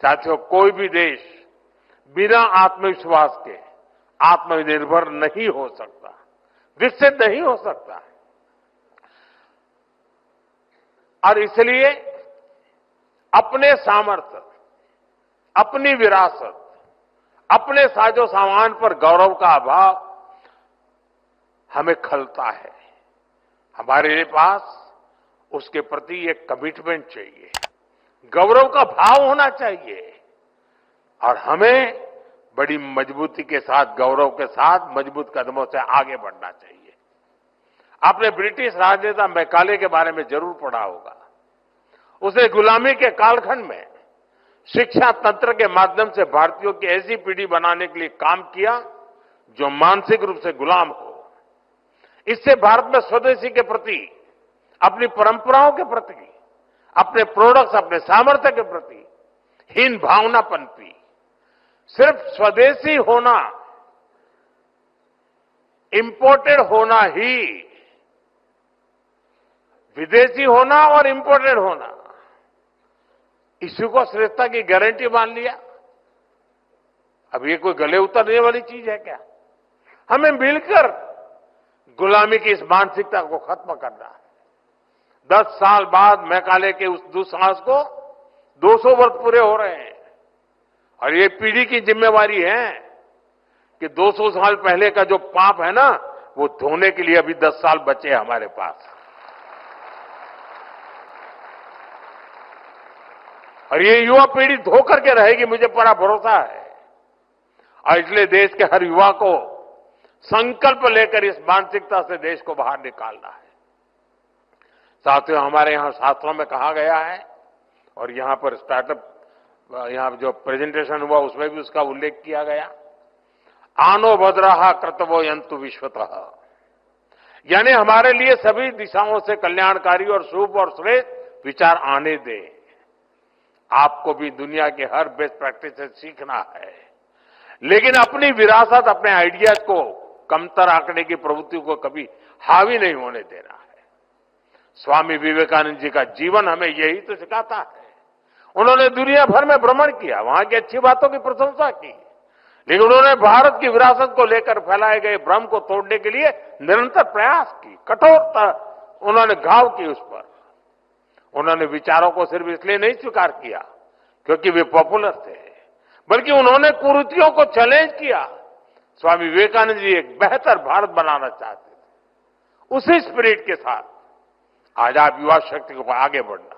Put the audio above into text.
साथियों, कोई भी देश बिना आत्मविश्वास के आत्मनिर्भर नहीं हो सकता, विकसित नहीं हो सकता। और इसलिए अपने सामर्थ्य, अपनी विरासत, अपने साजो सामान पर गौरव का अभाव हमें खलता है। हमारे पास उसके प्रति एक कमिटमेंट चाहिए, गौरव का भाव होना चाहिए और हमें बड़ी मजबूती के साथ, गौरव के साथ मजबूत कदमों से आगे बढ़ना चाहिए। आपने ब्रिटिश राजनेता मैकाले के बारे में जरूर पढ़ा होगा। उसने गुलामी के कालखंड में शिक्षा तंत्र के माध्यम से भारतीयों की ऐसी पीढ़ी बनाने के लिए काम किया जो मानसिक रूप से गुलाम हो। इससे भारत में स्वदेशी के प्रति, अपनी परंपराओं के प्रति, अपने प्रोडक्ट्स, अपने सामर्थ्य के प्रति हीन भावना पनपी। सिर्फ स्वदेशी होना, इंपोर्टेड होना ही, विदेशी होना और इंपोर्टेड होना, इसी को श्रेष्ठता की गारंटी मान लिया। अब ये कोई गले उतरने वाली चीज है क्या? हमें मिलकर गुलामी की इस मानसिकता को खत्म करना है। 10 साल बाद मैकाले के उस दुस्साहस को 200 वर्ष पूरे हो रहे हैं और ये पीढ़ी की जिम्मेवारी है कि 200 साल पहले का जो पाप है ना, वो धोने के लिए अभी 10 साल बचे हैं हमारे पास। और ये युवा पीढ़ी धो करके रहेगी, मुझे पूरा भरोसा है। और इसलिए देश के हर युवा को संकल्प लेकर इस मानसिकता से देश को बाहर निकालना है। साथियों, हमारे यहां शास्त्रों में कहा गया है और यहां पर स्टार्टअप, यहां जो प्रेजेंटेशन हुआ उसमें भी उसका उल्लेख किया गया, आनो भद्रः कर्तव्यो यन्तु विश्वतः, यानी हमारे लिए सभी दिशाओं से कल्याणकारी और शुभ और श्रेष्ठ विचार आने दें। आपको भी दुनिया के हर बेस्ट प्रैक्टिस से सीखना है, लेकिन अपनी विरासत, अपने आइडियाज को कमतर आंकने की प्रवृत्ति को कभी हावी नहीं होने देना है। स्वामी विवेकानंद जी का जीवन हमें यही तो सिखाता है। उन्होंने दुनिया भर में भ्रमण किया, वहां की अच्छी बातों की प्रशंसा की, लेकिन उन्होंने भारत की विरासत को लेकर फैलाए गए भ्रम को तोड़ने के लिए निरंतर प्रयास की, कठोरता उन्होंने घाव की उस पर। उन्होंने विचारों को सिर्फ इसलिए नहीं स्वीकार किया क्योंकि वे पॉपुलर थे, बल्कि उन्होंने कुरीतियों को चैलेंज किया। स्वामी विवेकानंद जी एक बेहतर भारत बनाना चाहते थे। उसी स्पिरिट के साथ आज आप युवा शक्ति को आगे बढ़ना